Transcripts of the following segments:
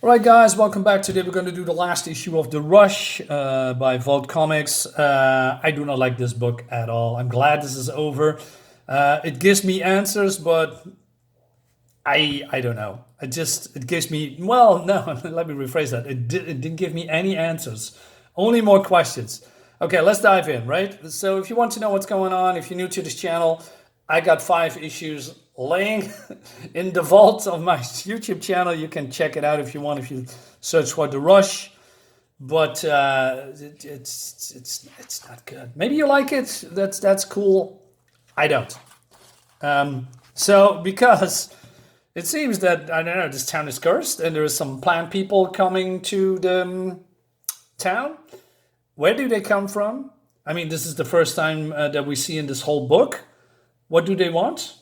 Right, guys, welcome back. Today we're going to do the last issue of The Rush by Vault Comics. I do not like this book at all. I'm glad this is over. It gives me answers, but I don't know. It gives me, well, no, let me rephrase that. It didn't give me any answers, only more questions. Okay, let's dive in, right? So if you want to know what's going on, if you're new to this channel, I got 5 issues laying in the vault of my YouTube channel. You can check it out if you want, if you search for The Rush. But it's not good. Maybe you like it. That's cool. I don't. So because it seems that, I don't know, this town is cursed and there is some plant people coming to the town. Where do they come from? I mean, this is the first time that we see in this whole book. What do they want?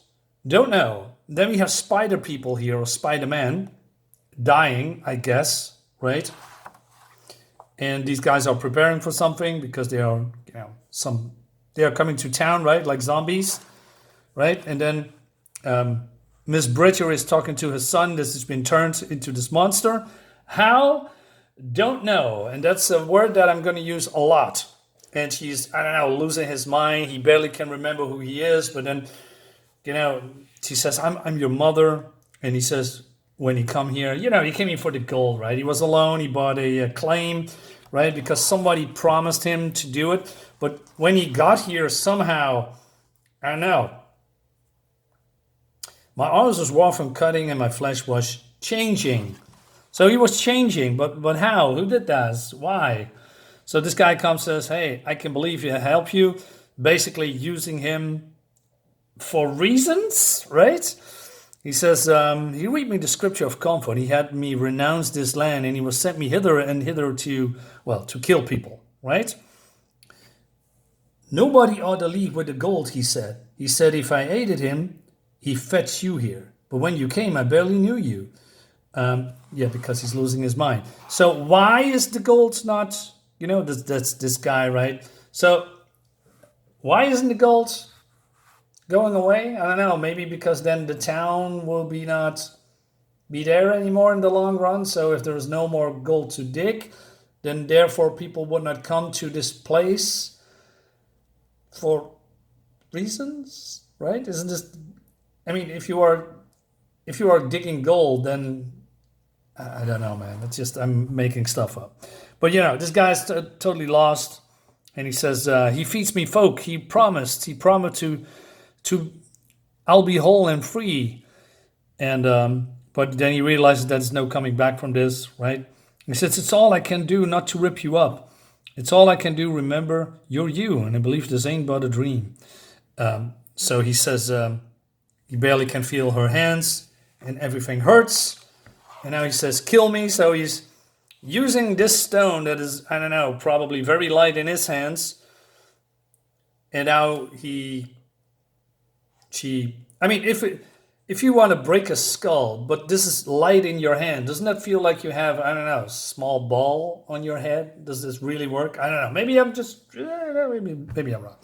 Don't know. Then we have spider people here, or Spider-Man, dying, I guess, right? And these guys are preparing for something because they are, they are coming to town, right? Like zombies, right? And then Miss Bridger is talking to her son. This has been turned into this monster. How? Don't know. And that's a word that I'm going to use a lot. And he's, I don't know, losing his mind. He barely can remember who he is. But then, she says, I'm your mother. And he says, when he come here, he came here for the gold, right? He was alone. He bought a claim, right? Because somebody promised him to do it. But when he got here, somehow, I don't know, my arms was raw from cutting and my flesh was changing. So he was changing, but how? Who did that? Why? So this guy comes and says, hey, I can believe you, help you. Basically using him for reasons, right? He says, he read me the scripture of comfort. He had me renounce this land and he was sent me hither and hither to kill people, right? Nobody ought to leave with the gold, he said. He said, if I aided him, he fetched you here. But when you came, I barely knew you. Because he's losing his mind. So why is the gold not, that's this guy, right? So why isn't the gold going away? I don't know. Maybe because then the town will not be there anymore in the long run. So if there is no more gold to dig, then therefore people would not come to this place for reasons, right? Isn't this? I mean, if you are digging gold, then I don't know, man. It's just I'm making stuff up. But this guy's totally lost, and he says he feeds me folk. He promised to I'll be whole and free, and but then he realizes there's no coming back from this, right? He says it's all I can do not to rip you up. It's all I can do. Remember, you're you, and I believe this ain't but a dream. So he says he barely can feel her hands, and everything hurts. And now he says, kill me. So he's using this stone that is, I don't know, probably very light in his hands. And now if you want to break a skull, but this is light in your hand, doesn't that feel like you have, I don't know, a small ball on your head? Does this really work? I don't know. Maybe I'm just, maybe I'm wrong.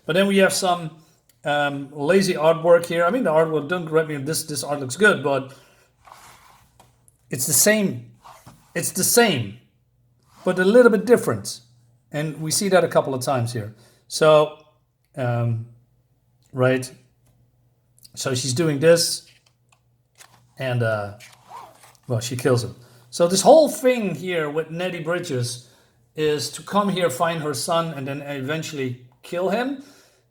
But then we have some lazy artwork here. I mean, the artwork, don't correct me, this art looks good, but it's the same, but a little bit different. And we see that a couple of times here. So, right. So she's doing this and, she kills him. So this whole thing here with Nettie Bridges is to come here, find her son, and then eventually kill him.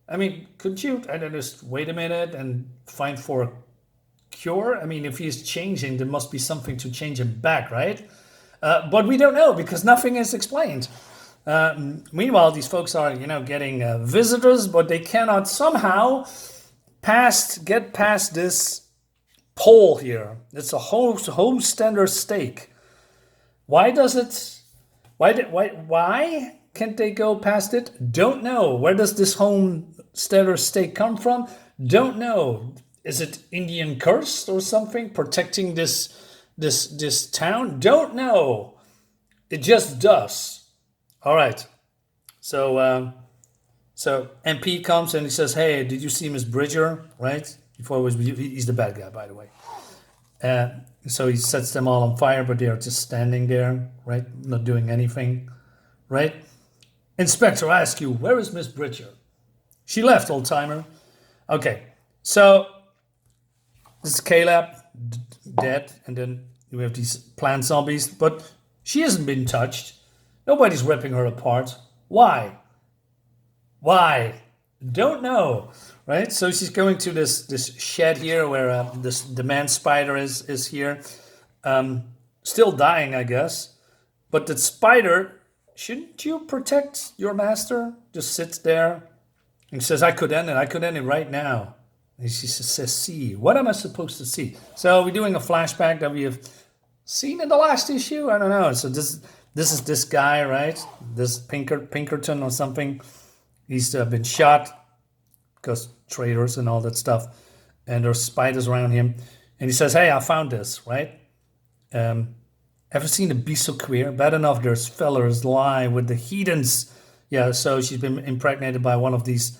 I mean, couldn't you, I don't just wait a minute and find for a cure? I mean, if he's changing, there must be something to change him back, right? But we don't know because nothing is explained. Meanwhile, these folks are, getting visitors, but they cannot somehow get past this pole here. It's a homesteader stake. Why can't they go past it? Don't know. Where does this homesteader stake come from? Don't know. Is it Indian curse or something protecting this town? Don't know. It just does. All right. So MP comes and he says, "Hey, did you see Miss Bridger?" Right? He's the bad guy, by the way. So he sets them all on fire, but they are just standing there, right? Not doing anything, right? Inspector, I ask you, where is Miss Bridger? She left, old timer. Okay, so this is Caleb, dead, and then we have these plant zombies, but she hasn't been touched. Nobody's ripping her apart. Why? Why? Don't know, right? So she's going to this shed here where the man spider is here, still dying, I guess. But the spider, shouldn't you protect your master? Just sits there and says, "I could end it right now." And she says, "See, what am I supposed to see?" So we're doing a flashback that we have seen in the last issue. I don't know. So this is this guy, right? This Pinkerton or something. He's been shot because traitors and all that stuff, and there's spiders around him. And he says, "Hey, I found this, right? Ever seen a beast so queer? Bad enough there's fellers lie with the heathens." Yeah, so she's been impregnated by one of these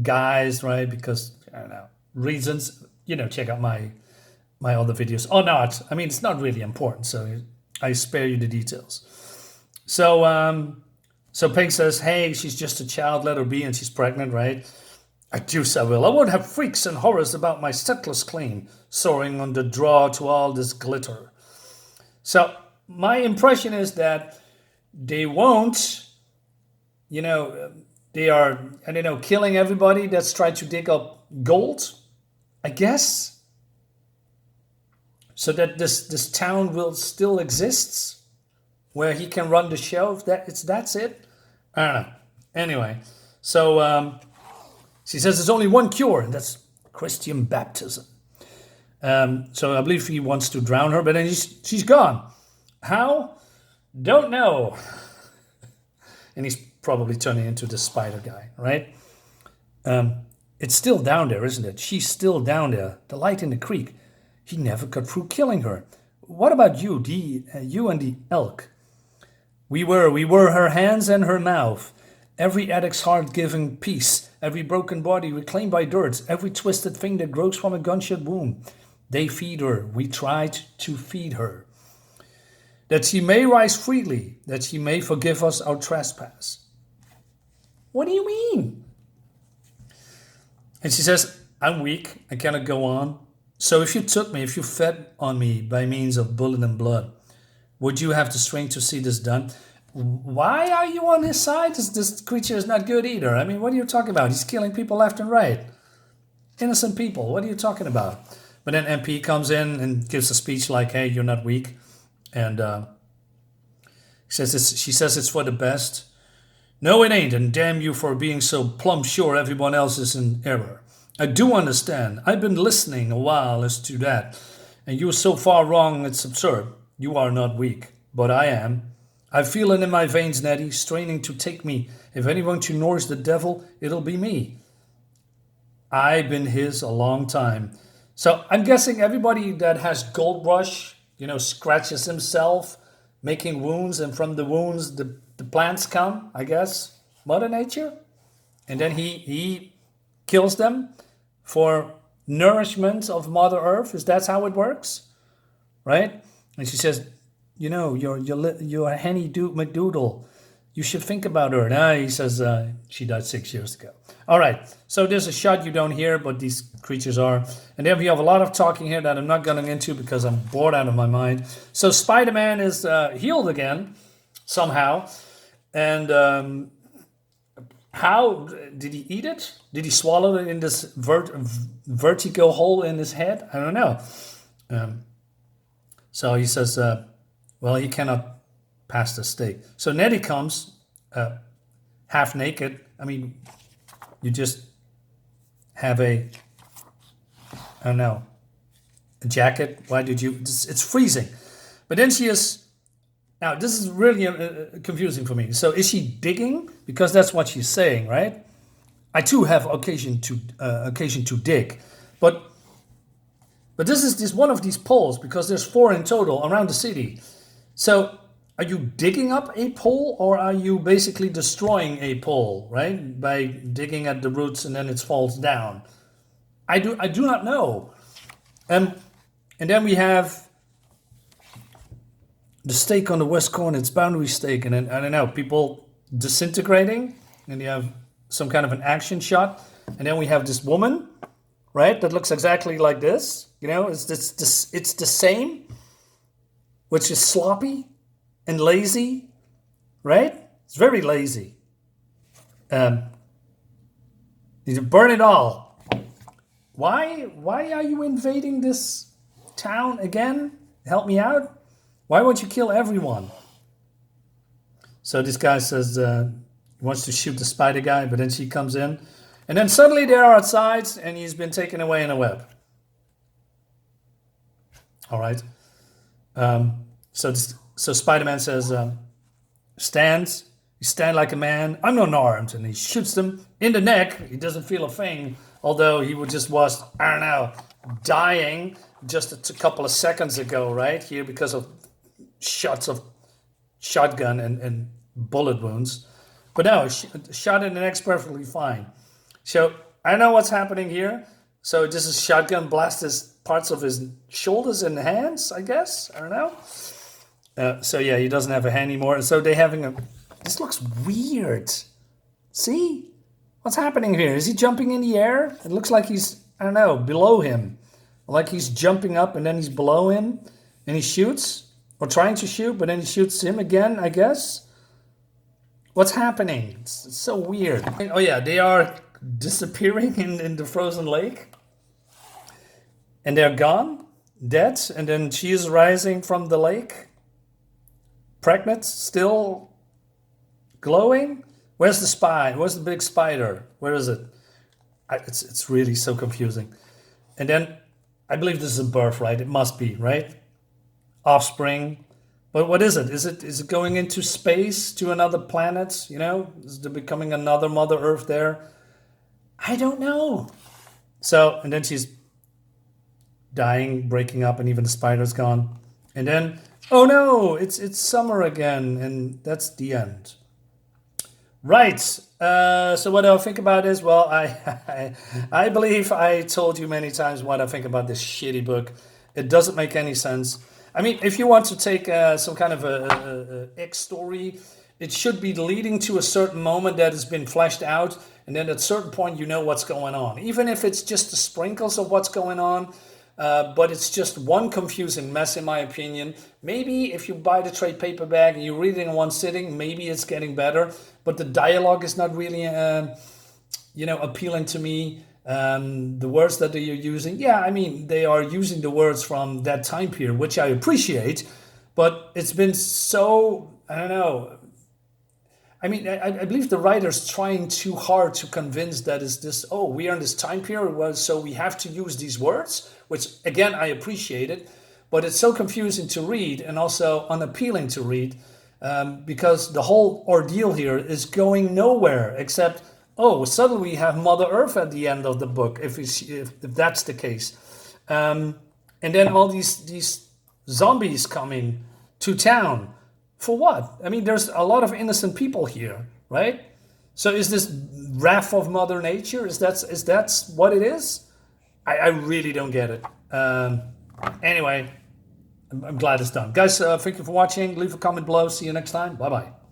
guys, right? Because, I don't know, reasons. Check out my other videos. Or not. I mean, it's not really important, so I spare you the details. So Pink says, "Hey, she's just a child, let her be," and she's pregnant, right? "I deuce I will. I won't have freaks and horrors about my settler's claim, soaring on the draw to all this glitter." So my impression is that they won't, they are, I don't know, killing everybody that's trying to dig up gold, I guess. So that this town will still exist, where he can run the show. That's it. I don't know. Anyway, so she says there's only one cure, and that's Christian baptism. So I believe he wants to drown her, but then she's gone. How? Don't know. And he's probably turning into the spider guy, right? It's still down there, isn't it? She's still down there. The light in the creek. He never got through killing her. What about you, you and the elk? We were her hands and her mouth. Every addict's heart giving peace. Every broken body reclaimed by dirt. Every twisted thing that grows from a gunshot wound. They feed her. We tried to feed her. That she may rise freely. That she may forgive us our trespass. What do you mean? And she says, "I'm weak. I cannot go on. So if you fed on me by means of bullet and blood, would you have the strength to see this done?" Why are you on his side? This creature is not good either. I mean, what are you talking about? He's killing people left and right. Innocent people. What are you talking about? But then MP comes in and gives a speech like, "Hey, you're not weak." And she says it's for the best. "No, it ain't. And damn you for being so plumb sure everyone else is in error. I do understand. I've been listening a while as to that. And you're so far wrong it's absurd. You are not weak. But I am. I feel it in my veins, Nettie, straining to take me. If anyone to nourish the devil, it'll be me. I've been his a long time." So I'm guessing everybody that has gold rush, scratches himself, making wounds, and from the wounds the plants come, I guess. Mother Nature. And then he kills them for nourishment of Mother Earth. Is that how it works? Right? And she says, you're a Henny McDoodle. You should think about her. And he says she died 6 years ago. All right. So there's a shot you don't hear, but these creatures are. And then we have a lot of talking here that I'm not going into because I'm bored out of my mind. So Spider-Man is healed again, somehow. And how did he eat it? Did he swallow it in this vertigo hole in his head? I don't know. So he says, well, he cannot pass the stake. So Nettie comes half naked. I mean, you just have a jacket. Why did you? It's freezing. But then she is. Now, this is really confusing for me. So is she digging? Because that's what she's saying, right? I too have occasion to dig. But this is one of these poles, because there's 4 in total around the city. So are you digging up a pole, or are you basically destroying a pole, right? By digging at the roots and then it falls down. I do not know. And then we have the stake on the west corner. It's boundary stake, and then I don't know, people disintegrating, and you have some kind of an action shot, and then we have this woman, right? That looks exactly like this. You know, it's the same, which is sloppy and lazy, right? It's very lazy. You burn it all. Why are you invading this town again? Help me out. Why won't you kill everyone? So this guy says he wants to shoot the spider guy, but then she comes in, and then suddenly they're outside, and he's been taken away in a web. All right. So Spider-Man says, stand. You stand like a man. I'm unarmed, and he shoots them in the neck. He doesn't feel a thing, although he just was, I don't know, dying just a couple of seconds ago, right here, because of shots of shotgun and bullet wounds. But no, shot in the neck's perfectly fine. So I don't know what's happening here. So this is shotgun blast parts of his shoulders and hands, I guess. I don't know. So yeah, he doesn't have a hand anymore. So they're having a... This looks weird. See? What's happening here? Is he jumping in the air? It looks like he's, I don't know, below him. Like he's jumping up and then he's below him. And he shoots. Or trying to shoot, but then he shoots him again, I guess. What's happening? It's so weird. Oh yeah, they are disappearing in the frozen lake. And they're gone. Dead. And then she is rising from the lake. Pregnant. Still glowing. Where's the spy? Where's the big spider? Where is it? It's really so confusing. And then I believe this is a birthright. It must be, right? Offspring. But what is it? Is it going into space to another planet? You know, is there becoming another Mother Earth there? I don't know. So, and then she's dying, breaking up, and even the spider's gone. And then, oh no, it's summer again, and that's the end. Right. So what do I think about this? Well, I believe I told you many times what I think about this shitty book. It doesn't make any sense. I mean, if you want to take some kind of a X story, it should be leading to a certain moment that has been fleshed out, and then at a certain point you know what's going on. Even if it's just the sprinkles of what's going on, but it's just one confusing mess in my opinion. Maybe if you buy the trade paperback and you read it in one sitting, maybe it's getting better, but the dialogue is not really, appealing to me. The words that you're using, yeah, I mean, they are using the words from that time period, which I appreciate, but it's been so, I don't know. I mean, I believe the writer's trying too hard to convince that is this, oh, we are in this time period, so we have to use these words, which again, I appreciate it, but it's so confusing to read and also unappealing to read, because the whole ordeal here is going nowhere except, oh, suddenly we have Mother Earth at the end of the book, if that's the case. And then all these zombies coming to town. For what? I mean, there's a lot of innocent people here, right? So is this wrath of Mother Nature? Is that what it is? I really don't get it. Anyway, I'm glad it's done. Guys, thank you for watching. Leave a comment below. See you next time. Bye-bye.